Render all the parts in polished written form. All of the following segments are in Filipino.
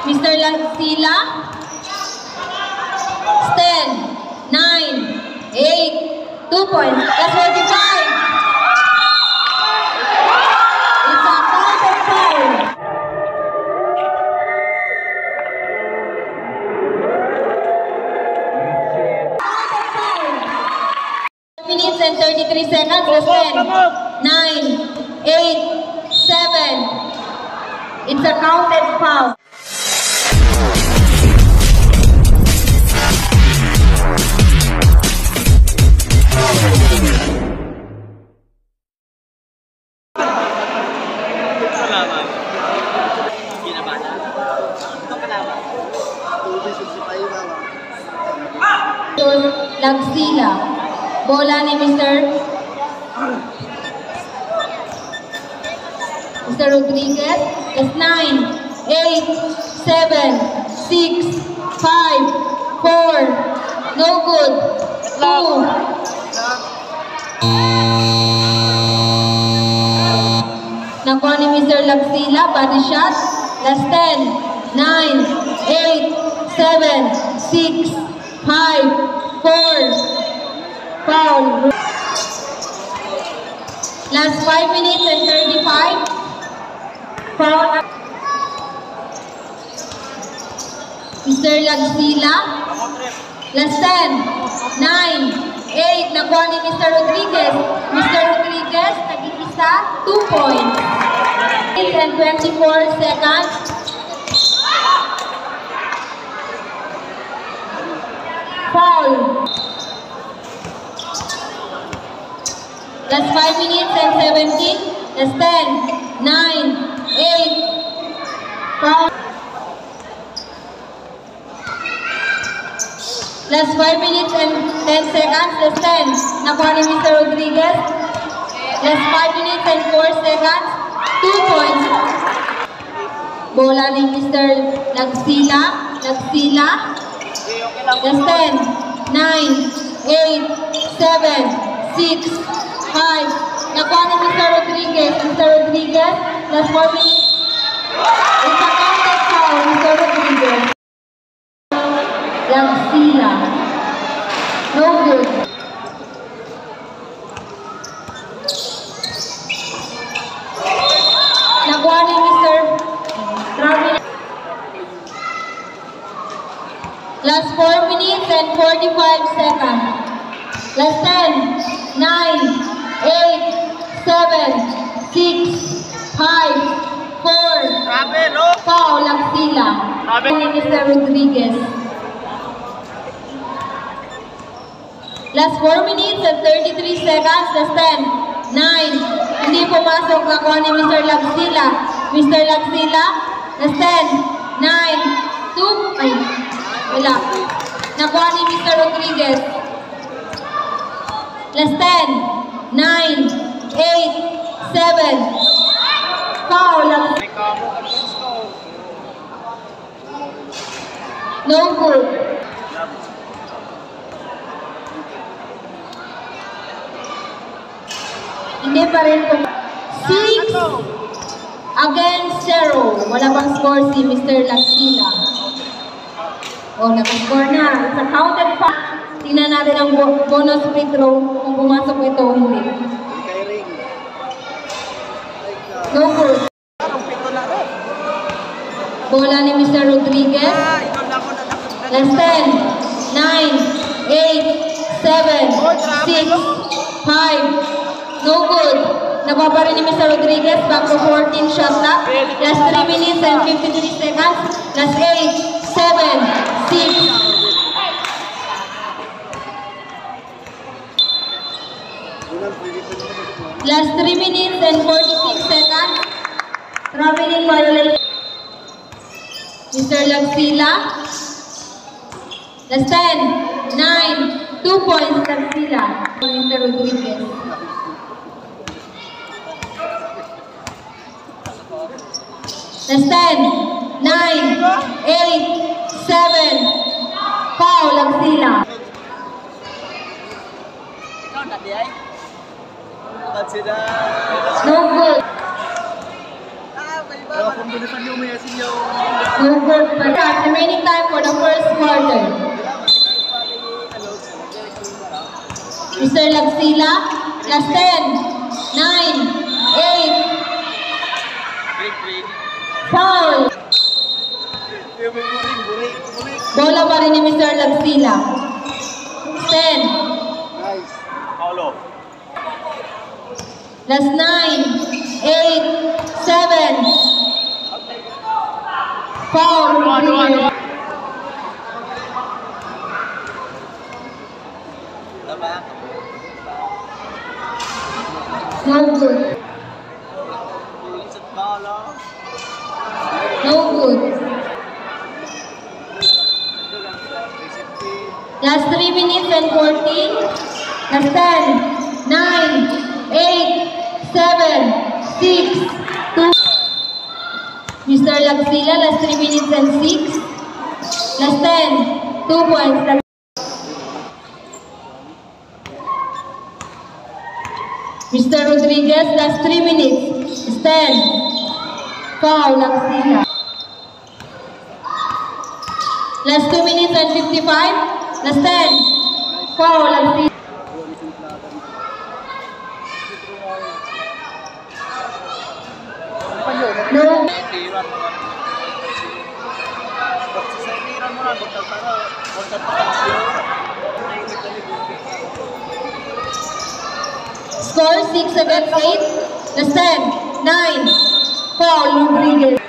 Mr. Lansila. 10, 9, 8, 2 points. Last 45. It's a counted foul. 4 minutes and 33 seconds. Last 10, 9, 8, 7. It's a counted foul. Lagsila. Bola ni Mr. Rodriguez. That's 9, 8, 7, 6, 5, 4. No good. 2. Nakuha ni Mr. Lagsila. Body shot. That's 10, 9, 8, 7, 6, 5, 4. Foul. Last 5 minutes and 35. Foul. Mr. Lagsila. Last 10, 9, 8. Nakuha ni Mr. Rodriguez. Mr. Rodriguez, nag-iisa, 2 points. 8 and 24 seconds. Foul. Last 5 minutes and 17. Last 10, 9, 8. Foul. Last 5 minutes and 10 seconds. Last 10. Nakuha ni Mr. Rodriguez. Last 5 minutes and 4 seconds. 2 points. Bola ni Mr. Lagsila. Lagsila. Last 10, 9, 8, 7, 6, 5. Nakuha ni Mr. Rodriguez. Mr. Rodriguez. Last 4 minutes. It's a counted foul, Mr. Rodriguez. Lagsila. No good. Nakuha ni Mr. Travis. Last 4 minutes and 45 seconds. Last 10, 9, 8, 7, 6, 5, 4. Foul, Lagsila. Ni Mr. Rodriguez. Last 4 minutes and 33 seconds. Last 10, 9. Hindi pumasok. Nakuha ni Mr. Lagsila. Mr. Lagsila. Last 10, 9, 2. Ay, wala. Nakuha ni Mr. Rodriguez. Last 10, 9, 8, 7. Foul. No good. Hindi pa rin po. 6 against 0. Wala bang score si Mr. Lagsila. O, naka-score na. It's a counted foul. Tingnan natin ang bonus free throw kung pumasok ito o hindi. No good. Bola ni Mr. Rodriguez. Last 10, 9, 8, 7, 6, 5. No good. Nakuha pa rin ni Mr. Rodriguez. Back to 14 shot clock. Last 3 minutes and 53 seconds. Last 8, 7, 6. Last 3 minutes and 46 seconds. Traveling violation. Mr. Lagsila. Last 10, 9, 2 points. Lagsila. Mr. Rodriguez. Last 10, 9, 8, 7. Foul, Lagsila. No good. No good. But remaining time for the first quarter. Mr. Lagsila, last 10, 9, 8, foul. Bola pa rin ni Mr. Lagsila. 10. Last 9, 8, 7. Foul. No good. No good. Last 3 minutes and 14. Last 10, 9, 8, 7, 6, 2. Mr. Lagsila, last 3 minutes and 6. Last 10, 2 points. Mr. Rodriguez, last 3 minutes. 10. Foul, Lagsila. Last 2 minutes and 55. Last 10. Foul, Lagsila. No. Score 6 against 8. Last 10, 9. Foul, Rodriguez.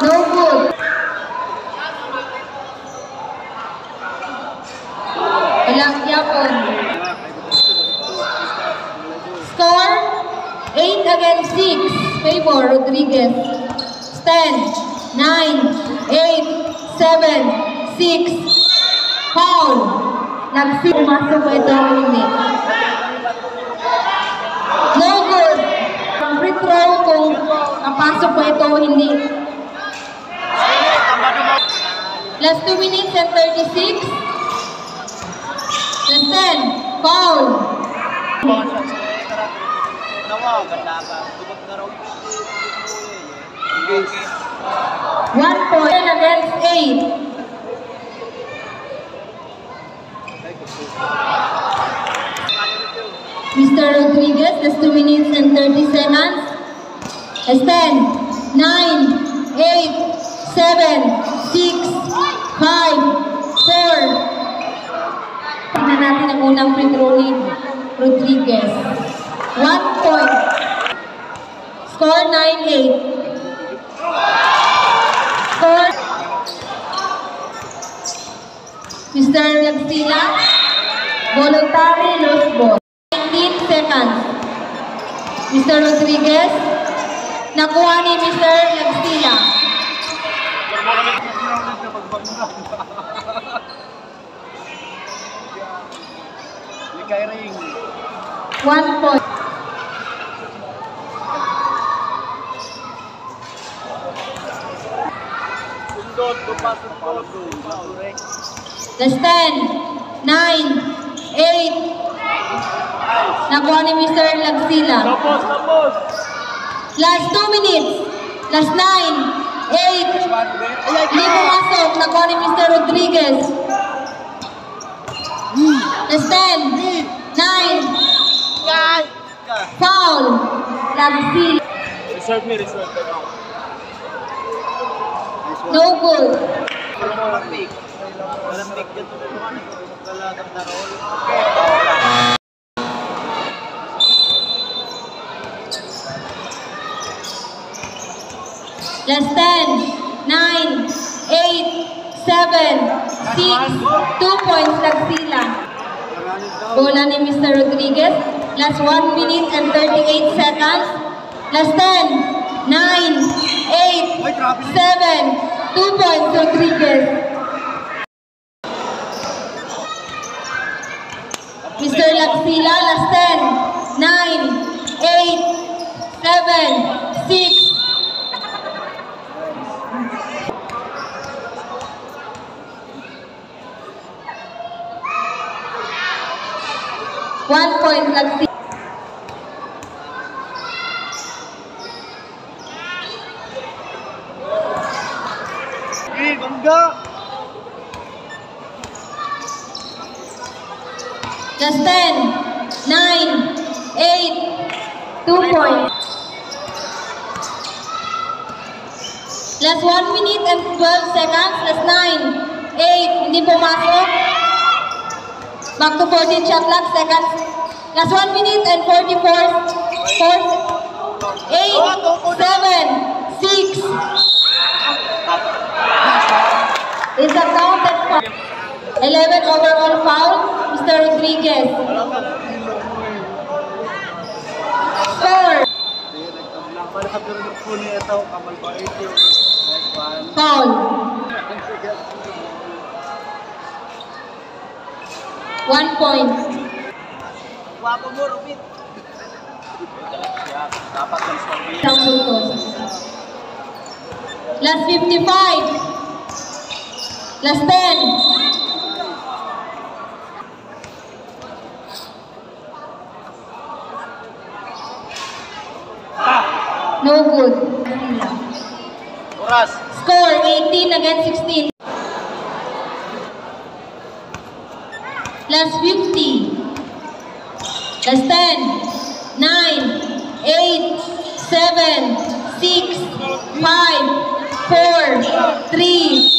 No good. Ilang yapon. Score 8 against 6. Favor, Rodriguez. 10, 9, 8, 7, 6. Foul. Pumasok po ito ang hindi. No good. Free throw kung napasok po ito hindi. Last 2 minutes and 36. Last 10. Foul. 1 point against 8. Mr. Rodriguez, that's 2 minutes and 30 seconds. That's 10, 9, 8, 7, 6, 5, 4. Tingnan natin ang unang free throw ni Rodriguez. 1 point. Score 9-8. Score. Mr. Lagsila, voluntary loose ball. 19 seconds. Mr. Rodriguez, nakuha ni Mr. Lagsila. One point. Last 10, 9, 8. Nakuha ni Mr. Lagsila. Last 2 minutes. Last 9, 8. Hindi pumasok. Nakuha ni Mr. Rodriguez. Last 10, 9. Foul. Lagsila. Reserve me, reserve me. No good. Last 10, 9, 8, 7, 6, 2 points Lagsila. Bola ni Mr. Rodriguez. Last 1 minute and 38 seconds. Last 10, 9, 8, 7, 2 points Rodriguez. Mr. Lagsila, last 10, 9, 8, 7, 6. 1 point, Lagsila. Hey, bangga! Last 10, 9, 8, 2 points. Last 1 minute and 12 seconds. Last 9, 8, hindi pumasok. Back to 14 shot clock seconds. Last 1 minute and 44, 4, 8, 7, 6. Is a counted foul. 11 overall foul, Mr. Rodriguez. Score. Foul. 1 point. Wapo mo, Rubin. Dapat ng sorry. Isang puntos. Last 55. Last 10. No good. Oras. Score 18 against 16. Last 50. Last 10. 9, 8, 7, 6, 5, 4, 3.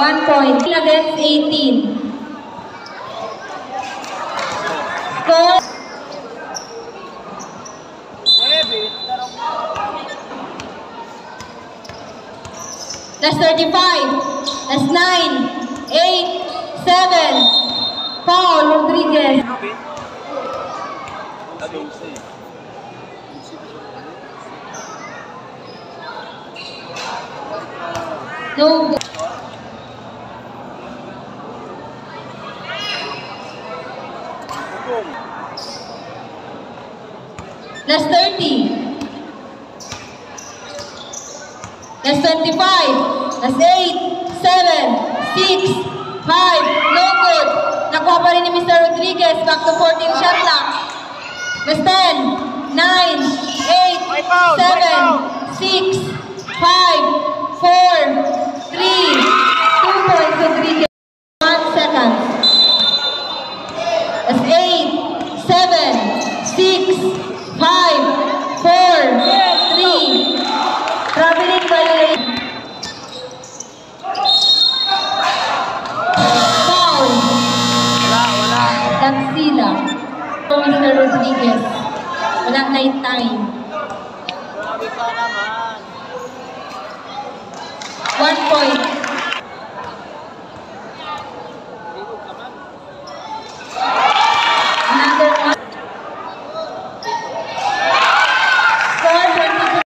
One point against 18. Score. That's 35. That's 9, 8, 7. Foul, Rodriguez. No good. That's 30. That's 25. That's 8, 7, 6, 5. No good. Nakuha pa rin ni Mr. Rodriguez. Back to 14 shot clock. That's 10, 9, 8, 7, 6, 5, 4, 3, 2 points, Rodriguez. 1 second. That's 8, 7, 6, 5, 4, 3. Traveling violation. Foul. Wala. Lagsila. Mr. Rodriguez. Wala na yung time. Grabe ka naman. 1 point. Another one. Score 22.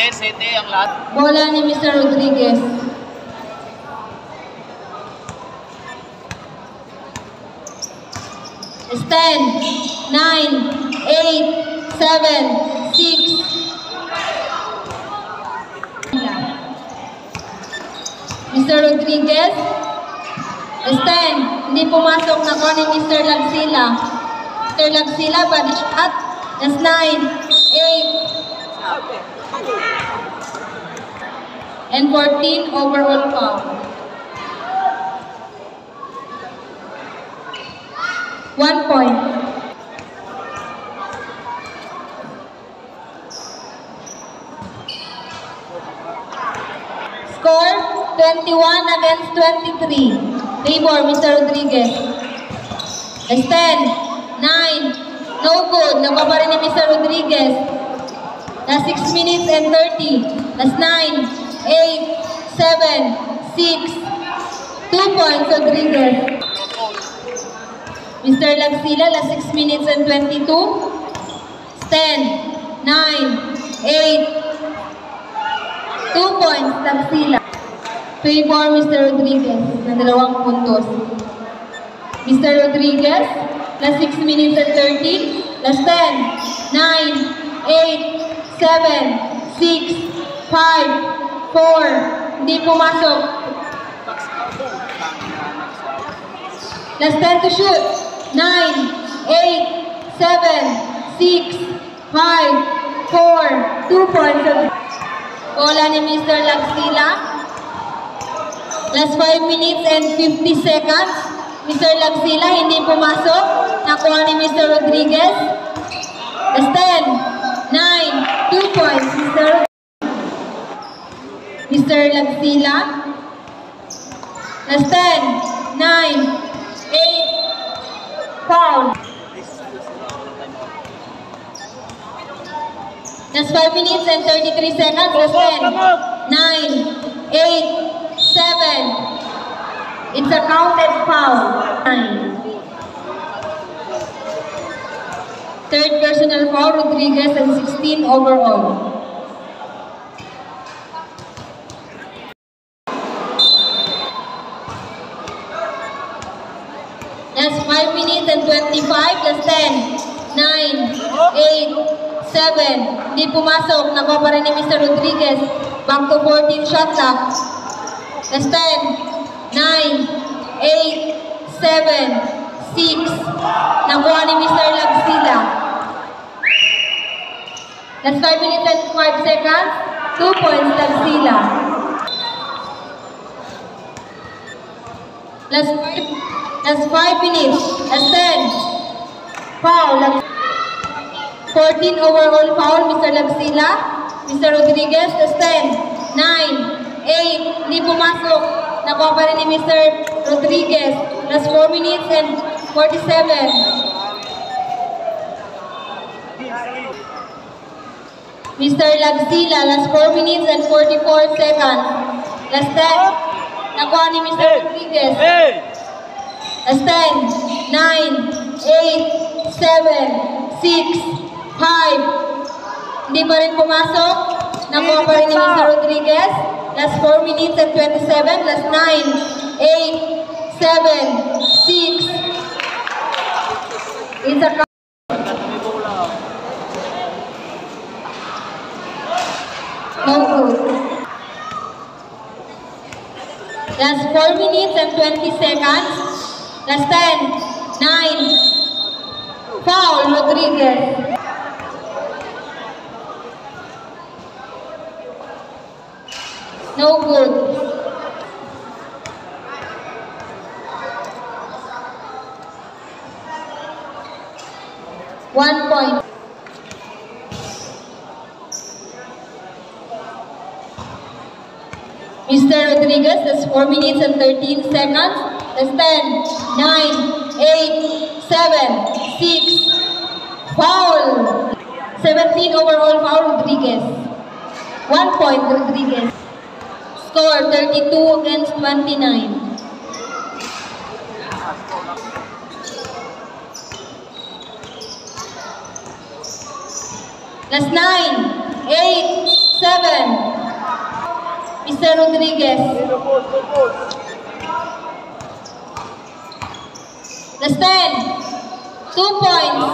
Sete ang lahat. Bola ni Mr. Rodriguez. It's 10, 9, 8, 7, 6. Mr. Rodriguez. It's 10. Hindi pumasok na ko ni Mr. Lagsila. Mr. Lagsila, body shot. That's 9, 8, and 14 overall foul. 1 point. Score 21 against 23. Favor Mr. Rodriguez. That's 10, 9, no good. Nakuha pa rin ni Mr. Rodriguez. That's 6 minutes and 30. That's 9, 8, 7, 6. 2 points, Rodriguez. Mr. Lagsila, last 6 minutes and 22. 10, 9, 8. 2 points, Lagsila. Favor Mr. Rodriguez na 2 puntos. Mr. Rodriguez, last 6 minutes and 30. Last 10, 9, 8, 6, 5, 4. Hindi pumasok. Last 10 to shoot. 9, 8, 7, 6, 5, 4. 2 points. Bola ni Mr. Lagsila. Last 5 minutes and 50 seconds. Mr. Lagsila hindi pumasok. Nakuha ni Mr. Rodriguez. Last 10, 9, 2 points. Mr. Lagsila. Last 10, 9, 8, foul. Last 5 minutes and 33 seconds. Last 10, 9, 8, 7. It's a counted foul. 9. Third personal foul, Rodriguez, and 16 overall. Last 5 minutes and 25. Last 10, 9, 8, 7. Hindi pumasok. Nakuha pa rin ni Mr. Rodriguez. Back to 14 shot clock. Last 10, 9, 8, 7, 6. Nakuha ni Mr. Lagsila. Last 5 minutes and 5 seconds. 2 points, Lagsila. Last 5 minutes. Last 10. Foul. 14 overall foul, Mr. Lagsila. Mr. Rodriguez. Last 10, 9, 8. Hindi pumasok. Nakuha pa rin ni Mr. Rodriguez. Last 4 minutes and 47. Mr. Lagsila, last 4 minutes and 44 seconds. Last 10. Nakuha ni Mr. Rodriguez. Last 10, 9, 8, 7, 6, 5. Hindi pa rin pumasok. Nakuha pa rin ni Mr. Rodriguez. Last 4 minutes and 27. Last 9, 8, 7, 6. It's a no good. Last 4 minutes and 20 seconds. Last 10, 9. Foul, Rodriguez. No good. One point. Mr. Rodriguez, that's 4 minutes and 13 seconds. That's 10, 9, 8, 7, 6. Foul. 17 overall foul, Rodriguez. 1 point, Rodriguez. Score 32 against 29. Last 9, 8, 7. Mr. Rodriguez. Last 10. 2 points.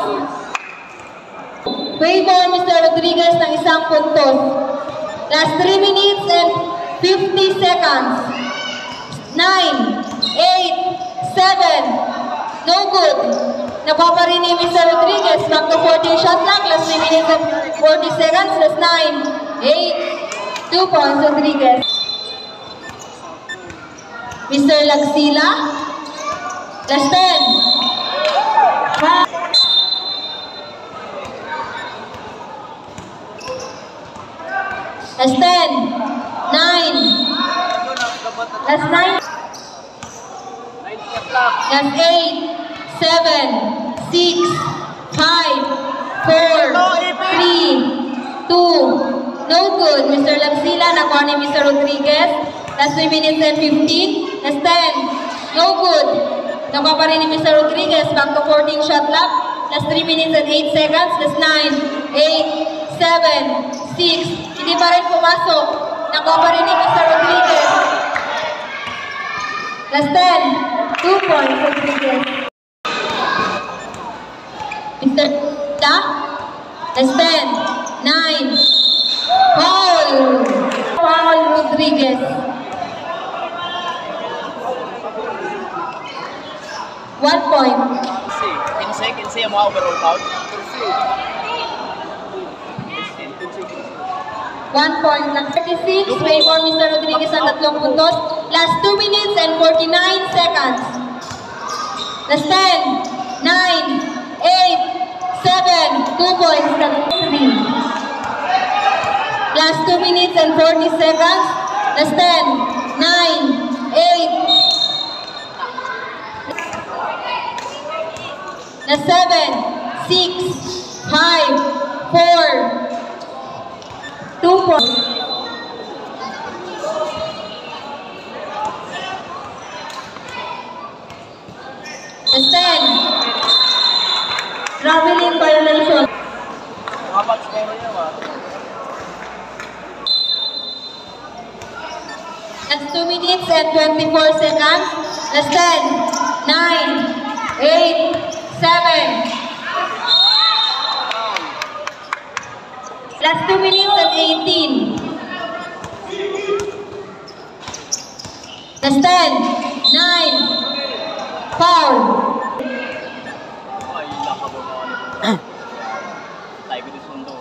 Favor Mr. Rodriguez ng isang puntos. Last 3 minutes and 50 seconds. 9, 8, 7. No good. Nakuha pa rin ni Mr. Rodriguez. Back to 14 shot clock. Last 3 minutes and 40 seconds. Last 9, 8, 2 points, Rodriguez. Mr. Lagsila. Last 10. 5. Last 10. 9. Last 9. Last 8. 7. 6. 5. 4. 3. 2. No good. Mr. Lagsila, nakuha ni Mr. Rodriguez. Last 3 minutes and 15. Last 10. No good. Nakuha pa rin ni Mr. Rodriguez. Back to 14 shot clock. Last 3 minutes and 8 seconds. Last 9, 8, 7, 6. Hindi pa rin pumasok. Nakuha pa rin ni Mr. Rodriguez. Last 10. 2 points, Rodriguez. Mr. Da. Last 10, 9, mo overall count? 1 point lang. 36, way for Mr. Rodriguez ang 3 puntos. Last 2 minutes and 49 seconds. Last 10, 9, 8, 7, 2 points, 3. Last 2 minutes and 40 seconds. Last 10, 9, 8, last 7, 6, 5, 4, 2 points. Last 10. Traveling violation. Dapat score niya ba? Last 2 minutes and 24 seconds. Last 10, 9, 8, 7. Last 2 minutes and 18. Last 10, 9, foul. Ay, lakabo mo. Tayo ko sundo.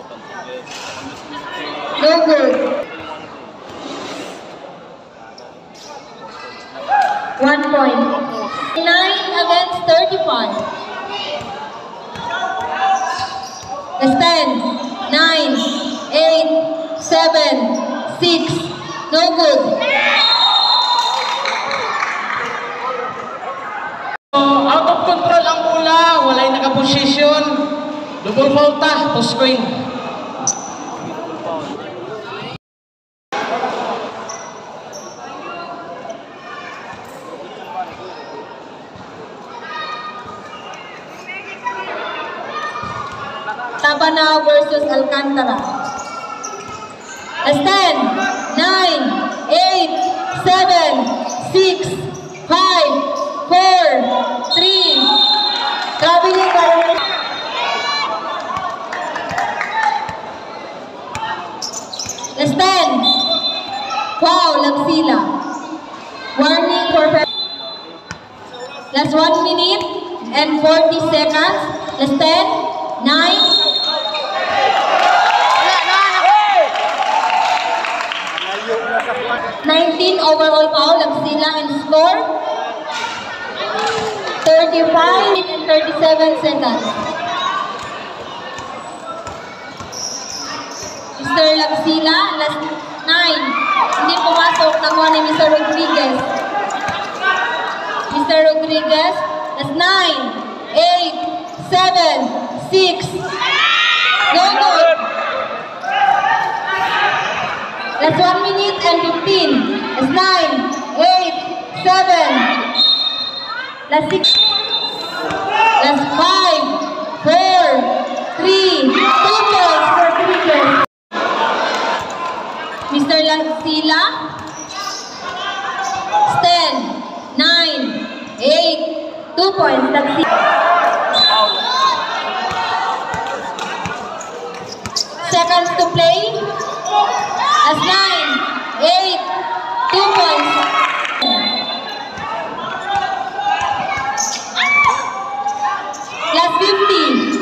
No good. 1 point. 9 against 35. Last 10, 9, 8, 7, 6. No good. Out of control ang bola, walay nakaposisyon. Double fault ta, toss coin. Tabanao versus Alcantara. Last 10, 9, 8, 7, 6, 5, 4, 3. Traveling violation. Last 10. Foul, Lagsila. Warning for last 1 minute and 40 seconds. Last 10, 9. 19 overall foul, Lagsila, and score 35 and 37 seconds. Mr. Lagsila, last 9. Hindi pumasok, nakuha ni Mr. Rodriguez. Mr. Rodriguez, last 9, 8, 7, 6. No good. Last 1 minute and 15. Last 9, 8, 7. Last 6. Last 5, 4, 3, 2 points for Rodriguez. Mr. Lagsila. 10, 9, 8, 2 points. Lagsila. Seconds to play. As 9, 8, 2 points. Last 50.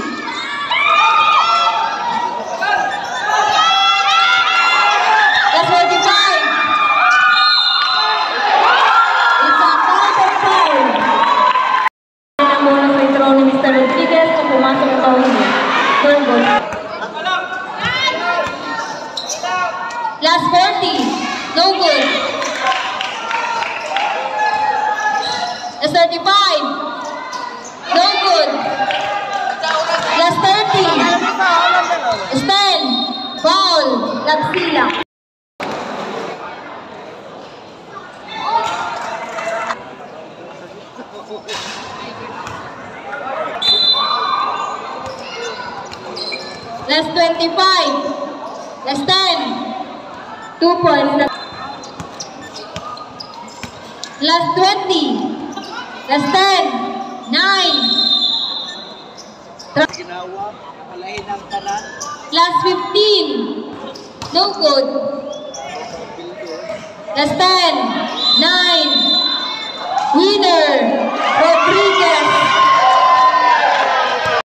Last 45. It's a perfect foul. Ang muna sa intro ni Mr. Rodriguez kung pumasok ito hindi. Turn goal. Last 40. No good. Last 35. No good. Last 30. Stand. Foul. Lagsila. Last 25. Last 10. 2 points. Last 20. Last 10. 9. Ginawa, palahin ang tanan. Last 15. No good. Last 10.